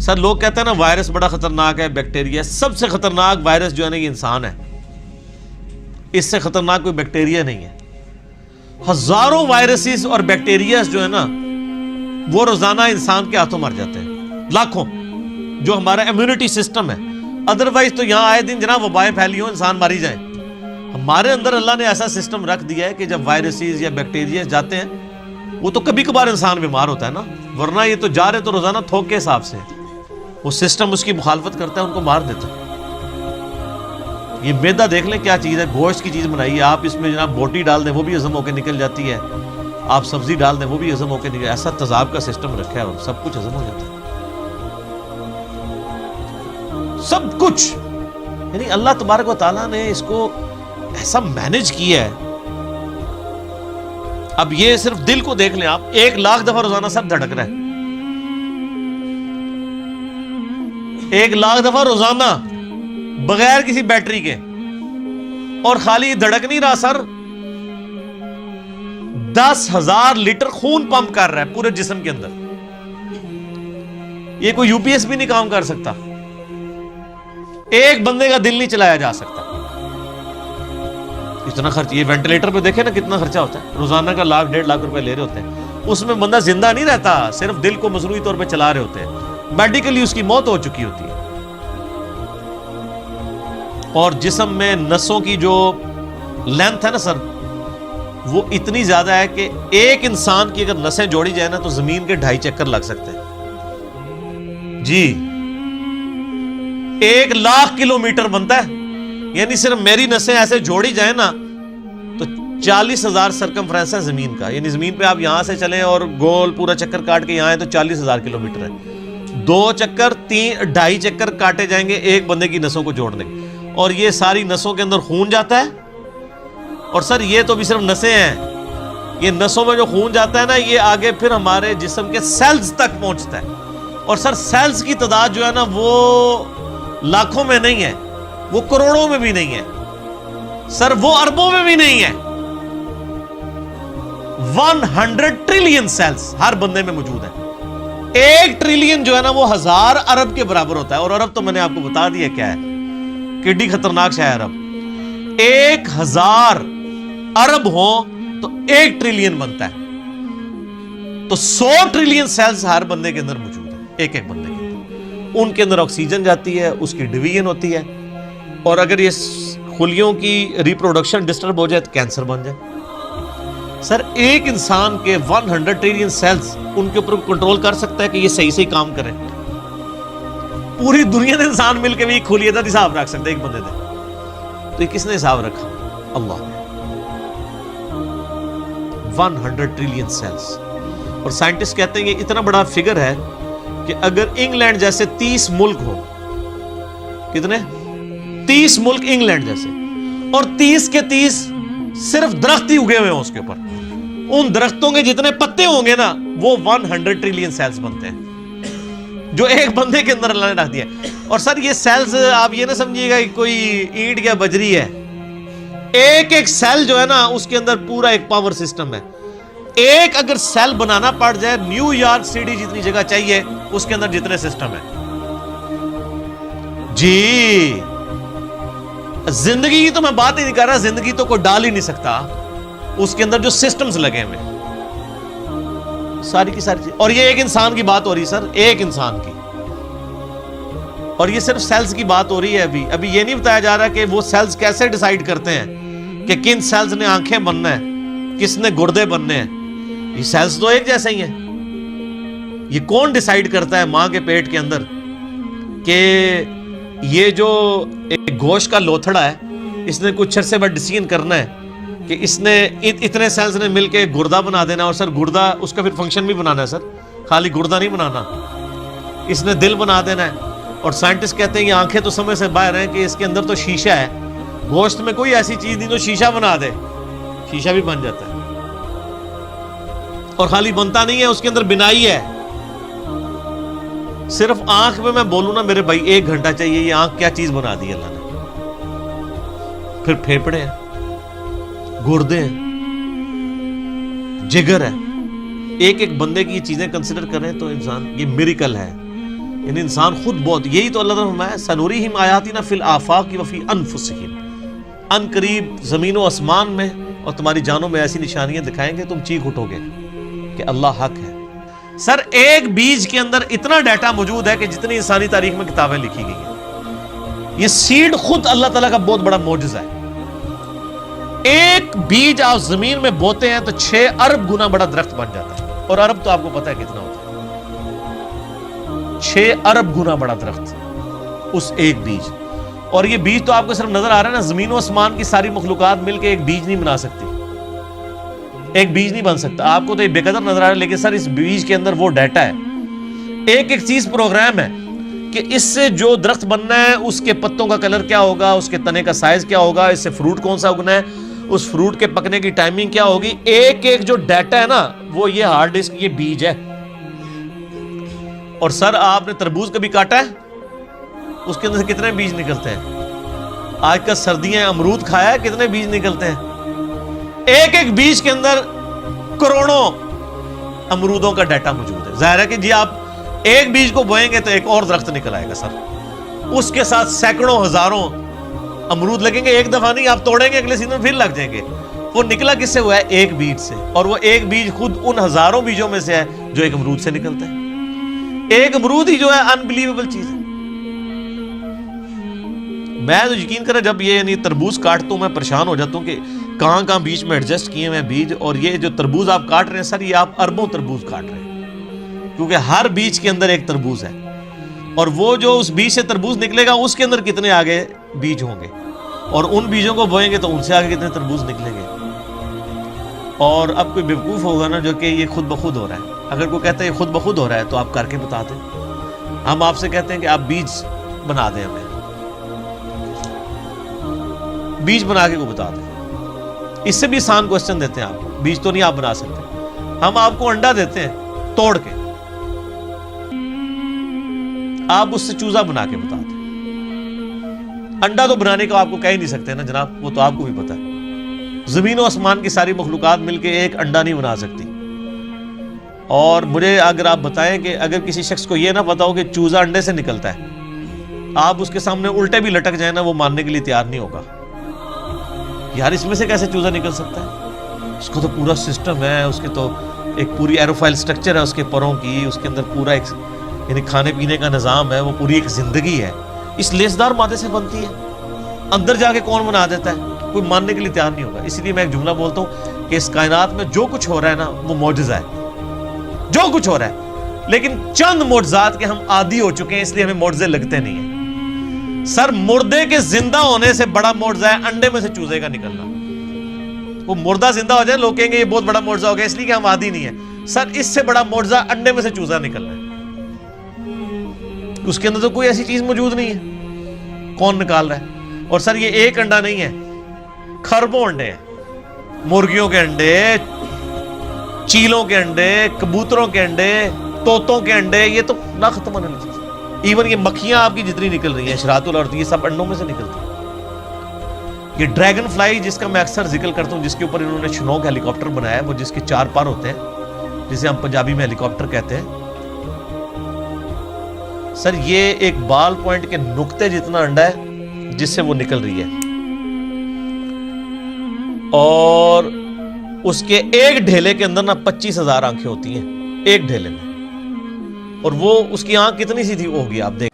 سر لوگ کہتے ہیں نا وائرس بڑا خطرناک ہے، بیکٹیریا، سب سے خطرناک وائرس جو ہے نا یہ انسان ہے، اس سے خطرناک کوئی بیکٹیریا نہیں ہے۔ ہزاروں وائرسز اور بیکٹیریاز جو ہے نا وہ روزانہ انسان کے ہاتھوں مر جاتے ہیں، لاکھوں، جو ہمارا امیونٹی سسٹم ہے۔ ادروائز تو یہاں آئے دن جناب وبائیں پھیلی ہوں، انسان ماری جائیں۔ ہمارے اندر اللہ نے ایسا سسٹم رکھ دیا ہے کہ جب وائرسز یا بیکٹیریا جاتے ہیں وہ تو کبھی کبھار انسان بیمار ہوتا ہے نا، ورنہ یہ تو جا رہے تو روزانہ تھوک کے حساب سے، وہ سسٹم اس کی مخالفت کرتا ہے، ان کو مار دیتا ہے۔ یہ میدا دیکھ لیں کیا چیز ہے، گوشت کی چیز بنائی ہے، آپ اس میں جناب بوٹی ڈال دیں وہ بھی ہضم ہو کے نکل جاتی ہے، آپ سبزی ڈال دیں وہ بھی ہضم ہو کے نکل، ایسا تذاب کا سسٹم رکھا ہے اور سب کچھ ہضم ہو جاتا ہے، سب کچھ۔ یعنی اللہ تبارک و تعالیٰ نے اس کو ایسا مینج کیا ہے۔ اب یہ صرف دل کو دیکھ لیں آپ، 1,00,000 دفعہ روزانہ سب دھڑک رہا ہے، 1,00,000 دفعہ روزانہ بغیر کسی بیٹری کے، اور خالی دھڑک نہیں رہا سر، 10,000 لیٹر خون پمپ کر رہا ہے پورے جسم کے اندر۔ یہ کوئی یو پی ایس بھی نہیں کام کر سکتا، ایک بندے کا دل نہیں چلایا جا سکتا، اتنا خرچ۔ یہ وینٹیلیٹر پہ دیکھیں نا کتنا خرچہ ہوتا ہے، روزانہ کا 1,00,000 1,50,000 روپے لے رہے ہوتے ہیں، اس میں بندہ زندہ نہیں رہتا، صرف دل کو مصنوعی طور پہ چلا رہے ہوتے ہیں، میڈیکلی اس کی موت ہو چکی ہوتی ہے۔ اور جسم میں نسوں کی جو لینتھ ہے نا سر، وہ اتنی زیادہ ہے کہ ایک انسان کی اگر نسیں جوڑی جائے نا تو زمین کے 2.5 چکر لگ سکتے ہیں جی، 1,00,000 کلومیٹر بنتا ہے۔ یعنی صرف میری نسیں ایسے جوڑی جائیں نا تو 40,000 سرکمفرنس ہے زمین کا، یعنی زمین پہ آپ یہاں سے چلیں اور گول پورا چکر کاٹ کے یہاں آئیں تو 40,000 کلومیٹر ہے، 2 چکر 2.5 چکر کاٹے جائیں گے ایک بندے کی نسوں کو جوڑنے کے، اور یہ ساری نسوں کے اندر خون جاتا ہے۔ اور سر یہ تو بھی صرف نسیں ہیں، یہ نسوں میں جو خون جاتا ہے نا یہ آگے پھر ہمارے جسم کے سیلز تک پہنچتا ہے، اور سر سیلز کی تعداد جو ہے نا وہ لاکھوں میں نہیں ہے، وہ کروڑوں میں بھی نہیں ہے سر، وہ اربوں میں بھی نہیں ہے، 100 ٹریلین سیلز ہر بندے میں موجود ہے۔ 1 ٹریلین جو ہے نا وہ 1000 ارب کے برابر ہوتا ہے، اور ارب تو میں نے آپ کو بتا دیا کیا ہے، کڈی خطرناک شے ہے ارب۔ 1000 ارب ہوں تو 1 ٹریلین بنتا ہے، تو 100 ٹریلین سیلز ہر بندے کے اندر موجود ہے، ایک ایک بندے کے اندر۔ ان کے اندر آکسیجن جاتی ہے، اس کی ڈویژن ہوتی ہے، اور اگر یہ خلیوں کی ریپروڈکشن ڈسٹرب ہو جائے تو کینسر بن جائے۔ سر ایک انسان کے 100 ٹریلین سیلز ان کے اوپر کنٹرول کر سکتا ہے کہ یہ صحیح صحیح کام کریں؟ پوری دنیا کے انسان مل کے بھی خلیے کا حساب رکھ سکتے ایک بندے دے، تو یہ کس نے حساب رکھا؟ اللہ نے۔ 100 ٹریلین سیلز، اور سائنٹسٹ کہتے ہیں کہ اتنا بڑا فگر ہے کہ اگر انگلینڈ جیسے 30 ملک ہو، کتنے؟ 30 ملک انگلینڈ جیسے، اور 30 کے 30 صرف درخت ہی اگے ہوئے ہوں اس کے اوپر، ان درختوں کے جتنے پتے ہوں گے نا وہ 100 ٹریلین سیلز بنتے ہیں، جو ایک بندے کے اندر اللہ نے رکھ دیا۔ اور سر یہ سیلز آپ یہ نہ سمجھیے گا کہ کوئی اینٹ یا بجری ہے، ایک ایک سیل جو ہے نا اس کے اندر پورا ایک پاور سسٹم ہے۔ ایک اگر سیل بنانا پڑ جائے، نیو یارک سٹی جتنی جگہ چاہیے اس کے اندر جتنے سسٹم ہے جی۔ زندگی کی تو میں بات ہی نہیں کر رہا، زندگی تو کوئی ڈال ہی نہیں سکتا، اس کے اندر جو سسٹمز لگے ہوئے ساری کی ساری چیز۔ اور یہ ایک انسان کی بات ہو رہی سر، ایک انسان کی، اور یہ صرف سیلز کی بات ہو رہی ہے۔ ابھی یہ نہیں بتایا جا رہا کہ وہ سیلز کیسے ڈیسائیڈ کرتے ہیں کہ کن سیلز نے آنکھیں بننا ہے، کس نے گردے بننے ہیں۔ یہ سیلز تو ایک جیسے ہی ہیں، یہ کون ڈیسائیڈ کرتا ہے ماں کے پیٹ کے اندر کہ یہ جو ایک گوشت کا لوتھڑا ہے اس نے کچھ عرصے بعد ڈیسیژن کرنا ہے کہ اس نے اتنے سیلز نے مل کے گردہ بنا دینا، اور سر گردہ اس کا پھر فنکشن بھی بنانا ہے سر، خالی گردہ نہیں بنانا، اس نے دل بنا دینا ہے۔ اور سائنٹسٹ کہتے ہیں یہ آنکھیں تو سمجھ سے باہر ہیں کہ اس کے اندر تو شیشہ ہے، گوشت میں کوئی ایسی چیز نہیں تو شیشہ بنا دے، شیشہ بھی بن جاتا ہے، اور خالی بنتا نہیں ہے، اس کے اندر بنائی ہے۔ صرف آنکھ میں بولوں نا میرے بھائی 1 گھنٹہ چاہیے، یہ آنکھ کیا چیز بنا دی اللہ نے۔ پھر پھیپڑے ہیں، گردے ہیں، جگر ہے، ایک ایک بندے کی یہ چیزیں کنسیڈر کریں تو انسان یہ میریکل ہے۔ یعنی انسان خود بہت، یہی تو اللہ تعالیٰ نے فرمایا سنوریہم آیاتنا فی الآفاق وفی انفسہم، ان قریب زمین و آسمان میں اور تمہاری جانوں میں ایسی نشانیاں دکھائیں گے تم چیخ اٹھو گے کہ اللہ حق ہے۔ سر ایک بیج کے اندر اتنا ڈیٹا موجود ہے کہ جتنی انسانی تاریخ میں کتابیں لکھی گئی ہیں۔ یہ سیڈ خود اللہ تعالیٰ کا بہت بڑا معجزہ ہے۔ ایک بیج آپ زمین میں بوتے ہیں تو 6 ارب گنا بڑا درخت بن جاتا ہے، اور ارب تو آپ کو پتہ ہے کتنا ہوتا ہے، 6 ارب گنا بڑا درخت اس ایک بیج۔ اور یہ بیج تو آپ کو صرف نظر آ رہا ہے نا، زمین و آسمان کی ساری مخلوقات مل کے ایک بیج نہیں بنا سکتی، ایک بیج نہیں بن سکتا۔ آپ کو تو یہ بے قدر نظر آ رہا ہے، لیکن سر اس بیج کے اندر وہ ڈیٹا ہے، ایک ایک چیز پروگرام ہے کہ اس سے جو درخت بننا ہے اس کے پتوں کا کلر کیا ہوگا، اس کے تنے کا سائز کیا ہوگا، اس سے فروٹ کون سا اگنا ہے، اس فروٹ کے پکنے کی ٹائمنگ کیا ہوگی۔ ایک ایک جو ڈیٹا ہے نا وہ یہ ہارڈ ڈسک، یہ بیج ہے۔ اور سر آپ نے تربوز کبھی کاٹا ہے؟ اس کے اندر سے کتنے بیج نکلتے ہیں؟ آج کل سردیاں امرود کھایا ہے، کتنے بیج نکلتے ہیں؟ ایک ایک بیج کے اندر کروڑوں امرودوں کا ڈیٹا موجود ہے۔ ظاہر ہے کہ جی آپ ایک بیج کو بوئیں گے تو ایک اور درخت نکل آئے گا سر، اس کے ساتھ سینکڑوں ہزاروں امرود لگیں گے، ایک دفعہ نہیں، آپ توڑیں گے اگلے سیزن میں پھر لگ جائیں گے۔ وہ نکلا کس سے ہوا ہے؟ ایک بیج سے، اور وہ ایک بیج خود ان ہزاروں بیجوں میں سے ہے جو ایک امرود سے نکلتا ہے۔ ایک امرود ہی جو ہے انبلیویبل چیز ہے۔ میں تو یقین کریں جب یہ یعنی تربوز کاٹتا ہوں میں پریشان ہو جاتا ہوں کہ کہاں کہاں بیچ میں ایڈجسٹ کیے ہوئے بیج، اور یہ جو تربوز آپ کاٹ رہے ہیں سر، یہ آپ اربوں تربوز کاٹ رہے ہیں، کیونکہ ہر بیج کے اندر ایک تربوز ہے، اور وہ جو اس بیج سے تربوز نکلے گا اس کے اندر کتنے آگے بیج ہوں گے، اور ان بیجوں کو بوئیں گے تو ان سے آگے کتنے تربوز نکلیں گے۔ اور اب کوئی بیوقوف ہوگا نا جو کہ یہ خود بخود ہو رہا ہے، اگر کوئی کہتا ہے یہ خود بخود ہو رہا ہے تو آپ کر کے بتا دیں۔ ہم آپ سے کہتے ہیں کہ آپ بیج بنا دیں، ہمیں بیج بنا کے کو بتا دیں۔ اس سے بھی آسان کوسچن دیتے ہیں آپ کو، بیج تو نہیں آپ بنا سکتے، ہم آپ کو انڈا دیتے ہیں توڑ کے، آپ اس سے چوزا بنا کے بتا دیں۔ انڈا تو بنانے کا آپ کو کہہ ہی نہیں سکتے نا جناب، وہ تو آپ کو بھی پتا ہے۔ زمین و آسمان کی ساری مخلوقات مل کے ایک انڈا نہیں بنا سکتی۔ اور مجھے اگر آپ بتائیں کہ اگر کسی شخص کو یہ نہ پتا ہو کہ چوزا انڈے سے نکلتا ہے، آپ اس کے سامنے الٹے بھی لٹک جائیں نا وہ ماننے کے لیے تیار نہیں ہوگا۔ یار اس میں سے کیسے چوزا نکل سکتا ہے؟ اس کو تو پورا سسٹم ہے، اس کے تو ایک پوری ایروفائل سٹرکچر ہے اس کے پروں کی، اس کے اندر پورا ایک یعنی کھانے پینے کا نظام ہے، وہ پوری ایک زندگی ہے، اس لیسدار مادے سے بنتی ہے۔ اندر جا کے کون بنا دیتا ہے؟ کوئی ماننے کے لیے تیار نہیں ہوگا۔ اسی لیے میں ایک جملہ بولتا ہوں کہ اس کائنات میں جو کچھ ہو رہا ہے نا وہ معجزہ ہے، جو کچھ ہو رہا ہے، لیکن چند معجزات کے ہم عادی ہو چکے ہیں، اس لیے ہمیں معجزے لگتے نہیں ہیں۔ سر مردے کے زندہ ہونے سے بڑا معجزہ ہے انڈے میں سے چوزے کا نکلنا۔ وہ مردہ زندہ ہو جائے لوگ کہیں گے یہ بہت بڑا معجزہ ہو گیا اس لیے کہ ہم عادی نہیں ہیں۔ سر اس سے بڑا معجزہ انڈے میں سے چوزا نکلنا ہے، اس کے اندر تو کوئی ایسی چیز موجود نہیں ہے، کون نکال رہا ہے؟ اور سر یہ ایک انڈا نہیں ہے، خربوں انڈے ہیں، مرغیوں کے انڈے، چیلوں کے انڈے، کبوتروں کے انڈے، طوطوں کے انڈے، یہ تو نہ ختم ہونے والی چیز۔ ایون یہ مکھیاں آپ کی جتنی نکل رہی ہیں شراط الارض، یہ سب انڈوں میں سے نکلتی ہیں۔ یہ ڈریگن فلائی جس کا میں اکثر ذکر کرتا ہوں، جس کے اوپر انہوں نے شنوک ہیلی کاپٹر بنایا ہے، وہ جس کے 4 پر ہوتے ہیں، جسے ہم پنجابی میں ہیلی کاپٹر کہتے ہیں۔ سر یہ ایک بال پوائنٹ کے نقطے جتنا انڈا ہے جس سے وہ نکل رہی ہے، اور اس کے ایک ڈھیلے کے اندر نا 25,000 آنکھیں ہوتی ہیں ایک ڈھیلے میں، اور وہ اس کی آنکھ کتنی سی تھی ہوگی آپ دیکھ